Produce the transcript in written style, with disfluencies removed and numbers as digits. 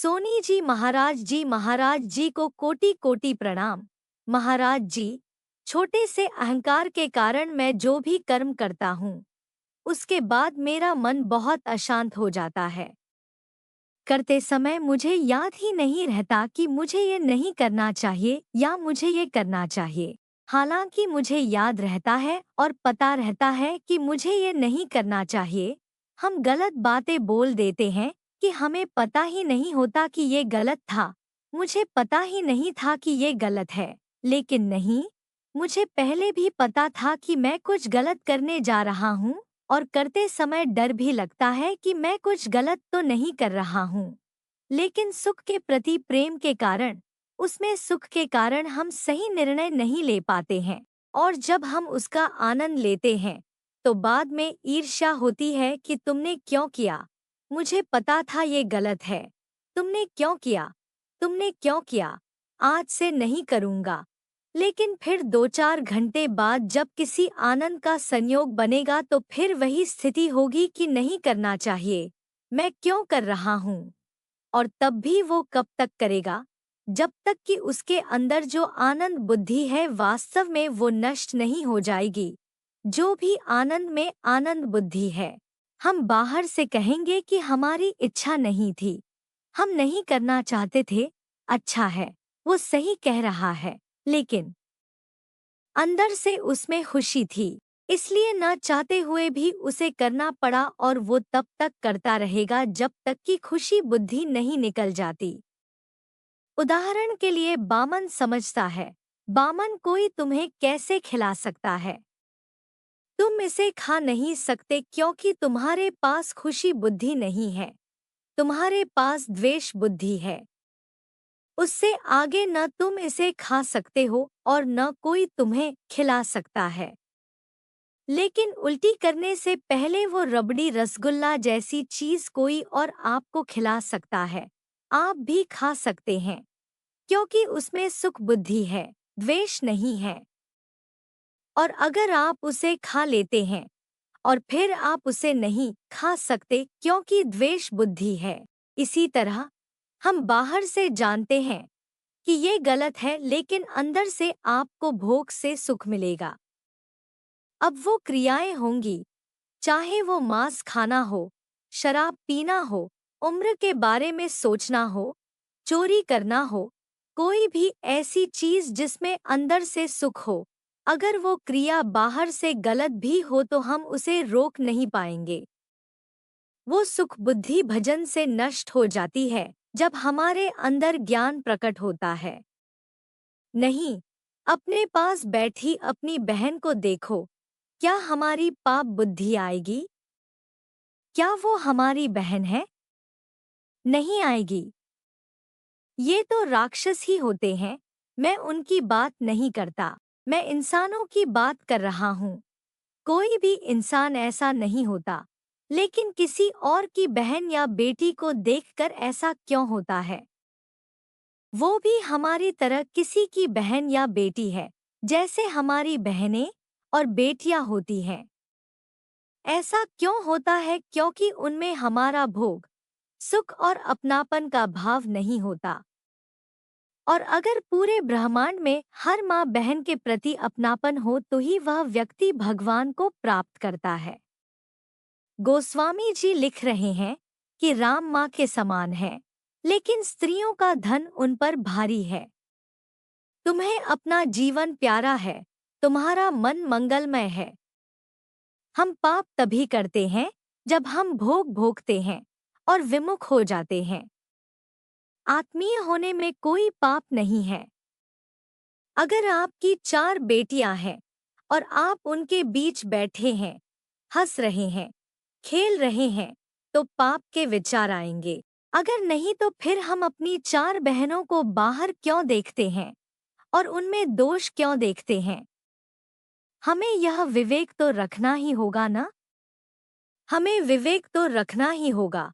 महाराज जी को कोटि कोटि प्रणाम। महाराज जी, छोटे से अहंकार के कारण मैं जो भी कर्म करता हूँ, उसके बाद मेरा मन बहुत अशांत हो जाता है। करते समय मुझे याद ही नहीं रहता कि मुझे ये नहीं करना चाहिए या मुझे ये करना चाहिए। हालांकि मुझे याद रहता है और पता रहता है कि मुझे ये नहीं करना चाहिए। हम गलत बातें बोल देते हैं कि हमें पता ही नहीं होता कि ये गलत था। मुझे पता ही नहीं था कि ये गलत है। लेकिन नहीं, मुझे पहले भी पता था कि मैं कुछ गलत करने जा रहा हूँ और करते समय डर भी लगता है कि मैं कुछ गलत तो नहीं कर रहा हूँ। लेकिन सुख के प्रति प्रेम के कारण, उसमें सुख के कारण हम सही निर्णय नहीं ले पाते हैं, और जब हम उसका आनंद लेते हैं तो बाद में ईर्ष्या होती है कि तुमने क्यों किया, मुझे पता था ये गलत है, तुमने क्यों किया, तुमने क्यों किया, आज से नहीं करूँगा। लेकिन फिर 2-4 घंटे बाद जब किसी आनंद का संयोग बनेगा तो फिर वही स्थिति होगी कि नहीं करना चाहिए, मैं क्यों कर रहा हूँ। और तब भी वो कब तक करेगा, जब तक कि उसके अंदर जो आनंद बुद्धि है वास्तव में वो नष्ट नहीं हो जाएगी। जो भी आनंद में आनंद बुद्धि है, हम बाहर से कहेंगे कि हमारी इच्छा नहीं थी, हम नहीं करना चाहते थे, अच्छा है, वो सही कह रहा है, लेकिन अंदर से उसमें खुशी थी, इसलिए न चाहते हुए भी उसे करना पड़ा और वो तब तक करता रहेगा जब तक कि खुशी बुद्धि नहीं निकल जाती। उदाहरण के लिए बामन समझता है, बामन कोई तुम्हें कैसे खिला सकता है, तुम इसे खा नहीं सकते क्योंकि तुम्हारे पास खुशी बुद्धि नहीं है, तुम्हारे पास द्वेष बुद्धि है। उससे आगे न तुम इसे खा सकते हो और न कोई तुम्हें खिला सकता है। लेकिन उल्टी करने से पहले वो रबड़ी रसगुल्ला जैसी चीज कोई और आपको खिला सकता है, आप भी खा सकते हैं, क्योंकि उसमें सुख बुद्धि है, द्वेष नहीं है। और अगर आप उसे खा लेते हैं और फिर आप उसे नहीं खा सकते क्योंकि द्वेष बुद्धि है। इसी तरह हम बाहर से जानते हैं कि ये गलत है, लेकिन अंदर से आपको भोग से सुख मिलेगा। अब वो क्रियाएं होंगी, चाहे वो मांस खाना हो, शराब पीना हो, उम्र के बारे में सोचना हो, चोरी करना हो, कोई भी ऐसी चीज जिसमें अंदर से सुख हो, अगर वो क्रिया बाहर से गलत भी हो तो हम उसे रोक नहीं पाएंगे। वो सुख बुद्धि भजन से नष्ट हो जाती है जब हमारे अंदर ज्ञान प्रकट होता है। नहीं, अपने पास बैठी अपनी बहन को देखो, क्या हमारी पाप बुद्धि आएगी? क्या वो हमारी बहन है? नहीं आएगी। ये तो राक्षस ही होते हैं, मैं उनकी बात नहीं करता, मैं इंसानों की बात कर रहा हूँ। कोई भी इंसान ऐसा नहीं होता, लेकिन किसी और की बहन या बेटी को देखकर ऐसा क्यों होता है? वो भी हमारी तरह किसी की बहन या बेटी है, जैसे हमारी बहनें और बेटियां होती हैं। ऐसा क्यों होता है? क्योंकि उनमें हमारा भोग, सुख और अपनापन का भाव नहीं होता। और अगर पूरे ब्रह्मांड में हर माँ बहन के प्रति अपनापन हो तो ही वह व्यक्ति भगवान को प्राप्त करता है। गोस्वामी जी लिख रहे हैं कि राम माँ के समान है, लेकिन स्त्रियों का धन उन पर भारी है। तुम्हें अपना जीवन प्यारा है, तुम्हारा मन मंगलमय है। हम पाप तभी करते हैं जब हम भोग भोगते हैं और विमुख हो जाते हैं। आत्मीय होने में कोई पाप नहीं है। अगर आपकी 4 बेटियां हैं और आप उनके बीच बैठे हैं, हंस रहे हैं, खेल रहे हैं, तो पाप के विचार आएंगे। अगर नहीं तो फिर हम अपनी 4 बहनों को बाहर क्यों देखते हैं और उनमें दोष क्यों देखते हैं? हमें यह विवेक तो रखना ही होगा ना? हमें विवेक तो रखना ही होगा